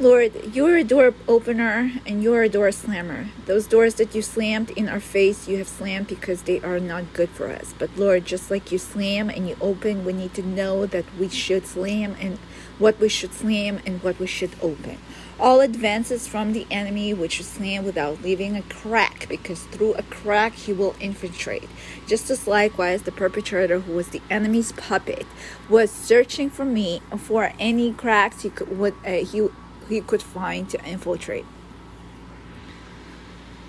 Lord, you're a door opener and you're a door slammer. Those doors that you slammed in our face, you have slammed because they are not good for us. But Lord, just like you slam and you open, we need to know that we should slam and what we should slam and what we should open. All advances from the enemy which you slam without leaving a crack, because through a crack he will infiltrate. Just as likewise the perpetrator, who was the enemy's puppet, was searching for me for any cracks he could find to infiltrate.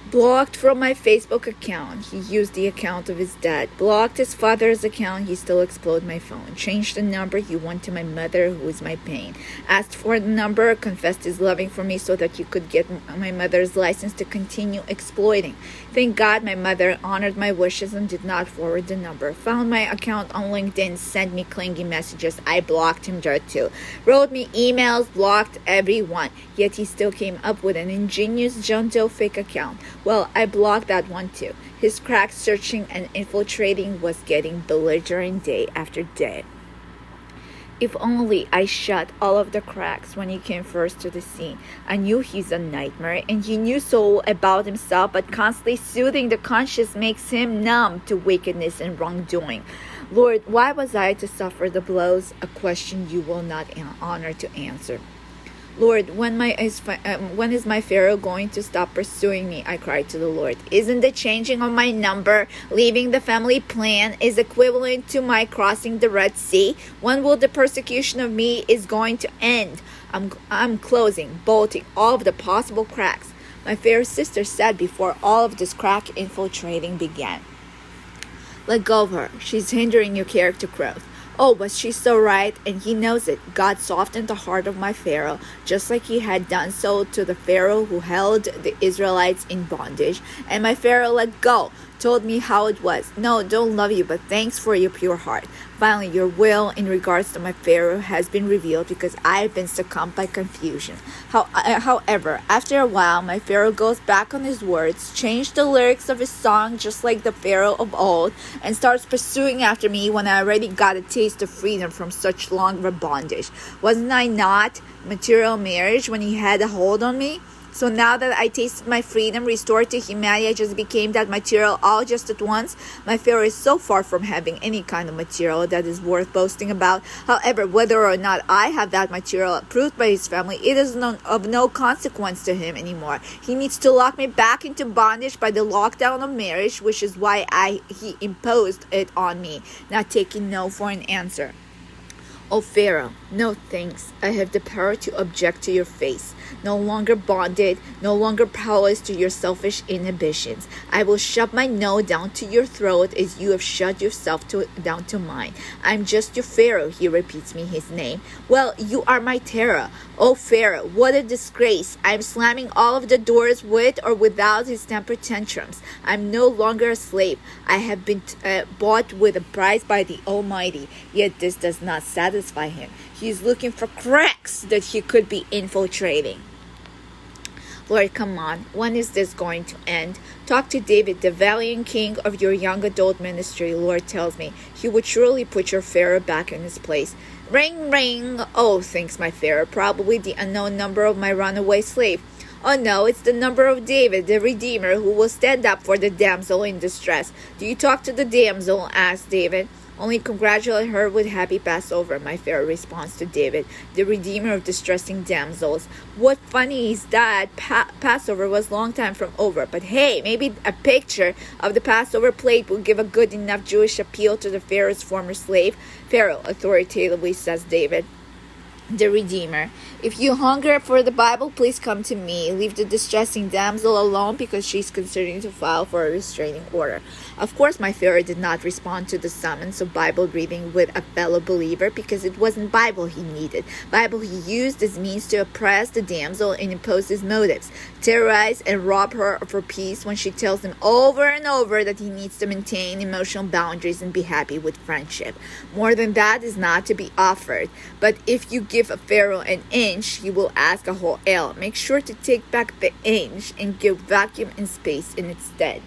Blocked from my Facebook account, he used the account of his dad. Blocked his father's account, he still exploded my phone. Changed the number, he went to my mother, who is my pain. Asked for the number, confessed his loving for me so that he could get my mother's license to continue exploiting. Thank God my mother honored my wishes and did not forward the number. Found my account on LinkedIn, sent me clingy messages. I blocked him there too. Wrote me emails, blocked everyone. Yet he still came up with an ingenious John Doe fake account. Well, I blocked that one too. His crack searching and infiltrating was getting belligerent day after day. If only I shut all of the cracks when he came first to the scene. I knew he's a nightmare and he knew so about himself, but constantly soothing the conscience makes him numb to wickedness and wrongdoing. Lord, why was I to suffer the blows? A question you will not honor to answer. Lord, when is my Pharaoh going to stop pursuing me? I cried to the Lord. Isn't the changing of my number, leaving the family plan, is equivalent to my crossing the Red Sea? When will the persecution of me is going to end? I'm closing, bolting all of the possible cracks. My Pharaoh sister said before all of this crack infiltrating began. Let go of her. She's hindering your character growth. Oh, but she's so right, and he knows it. God softened the heart of my Pharaoh, just like he had done so to the Pharaoh who held the Israelites in bondage. And my Pharaoh let go, told me how it was. No, don't love you, but thanks for your pure heart. Finally, your will in regards to my Pharaoh has been revealed because I have been succumbed by confusion. However, after a while, my Pharaoh goes back on his words, changed the lyrics of his song just like the Pharaoh of old, and starts pursuing after me when I already got a taste of freedom from such long bondage. Wasn't I not material marriage when he had a hold on me? So now that I tasted my freedom, restored to humanity, I just became that material all just at once. My Pharaoh is so far from having any kind of material that is worth boasting about. However, whether or not I have that material approved by his family, it is of no consequence to him anymore. He needs to lock me back into bondage by the lockdown of marriage, which is why he imposed it on me, not taking no for an answer. O Pharaoh, no thanks. I have the power to object to your face. No longer bonded, no longer powerless to your selfish inhibitions. I will shove my no down to your throat as you have shut yourself down to mine. I'm just your Pharaoh, he repeats me his name. Well, you are my terror. O Pharaoh, what a disgrace. I'm slamming all of the doors with or without his temper tantrums. I'm no longer a slave. I have been bought with a price by the Almighty. Yet this does not satisfy him. He is looking for cracks that he could be infiltrating. Lord, come on. When is this going to end? Talk to David, the valiant king of your young adult ministry. Lord tells me he would surely put your Pharaoh back in his place. Ring, ring. Oh, thinks my Pharaoh, probably the unknown number of my runaway slave. Oh no, it's the number of David, the Redeemer, who will stand up for the damsel in distress. Do you talk to the damsel? Asked David. Only congratulate her with happy Passover, my Pharaoh responds to David, the redeemer of distressing damsels. What funny is that Passover was long time from over. But hey, maybe a picture of the Passover plate will give a good enough Jewish appeal to the Pharaoh's former slave. Pharaoh, authoritatively says David, the Redeemer. If you hunger for the Bible, please come to me. Leave the distressing damsel alone because she's considering to file for a restraining order. Of course, my Pharaoh did not respond to the summons of Bible reading with a fellow believer because it wasn't Bible he needed. Bible he used as means to oppress the damsel and impose his motives, terrorize and rob her of her peace when she tells him over and over that he needs to maintain emotional boundaries and be happy with friendship. More than that is not to be offered. But if you give a Pharaoh an inch, he will ask a whole ell. Make sure to take back the inch and give vacuum and space in its stead.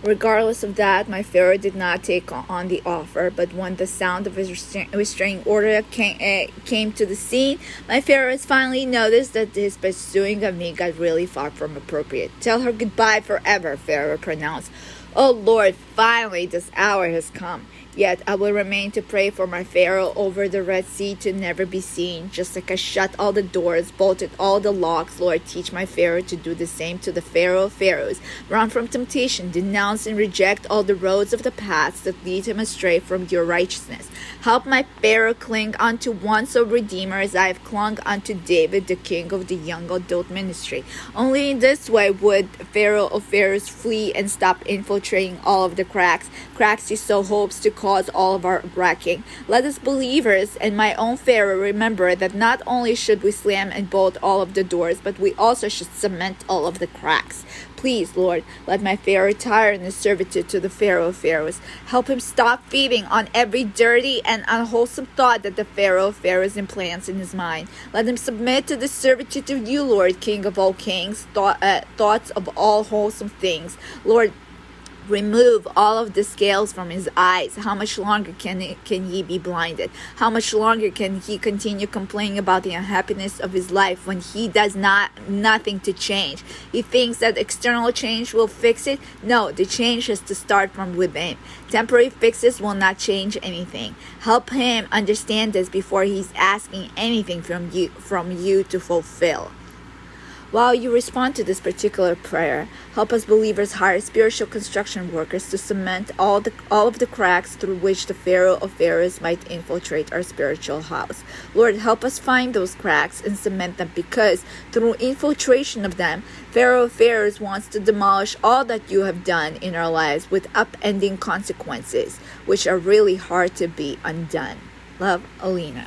Regardless of that, my Pharaoh did not take on the offer, but when the sound of his restraining order came to the scene, my Pharaoh has finally noticed that his pursuing of me got really far from appropriate. "Tell her goodbye forever," Pharaoh pronounced. "Oh Lord, finally this hour has come. Yet I will remain to pray for my Pharaoh over the Red Sea to never be seen. Just like I shut all the doors, bolted all the locks, Lord, teach my Pharaoh to do the same to the Pharaoh of Pharaohs. Run from temptation, denounce and reject all the roads of the past that lead him astray from your righteousness. Help my Pharaoh cling unto one so Redeemer as I have clung unto David, the king of the young adult ministry. Only in this way would Pharaoh of Pharaohs flee and stop infiltrating all of the cracks he so hopes to cause all of our wrecking. Let us believers and my own Pharaoh remember that not only should we slam and bolt all of the doors, but we also should cement all of the cracks. Please, Lord, let my Pharaoh retire in his servitude to the Pharaoh of Pharaohs. Help him stop feeding on every dirty and unwholesome thought that the Pharaoh of Pharaohs implants in his mind. Let him submit to the servitude of you, Lord, King of all kings, thoughts of all wholesome things. Lord, remove all of the scales from his eyes. How much longer can he be blinded? How much longer can he continue complaining about the unhappiness of his life when he does nothing to change? He thinks that external change will fix it. No, the change has to start from within. Temporary fixes will not change anything. Help him understand this before he's asking anything from you to fulfill. While you respond to this particular prayer, help us believers hire spiritual construction workers to cement all of the cracks through which the Pharaoh of Pharaohs might infiltrate our spiritual house. Lord, help us find those cracks and cement them, because through infiltration of them, Pharaoh of Pharaohs wants to demolish all that you have done in our lives with upending consequences, which are really hard to be undone. Love, Alina.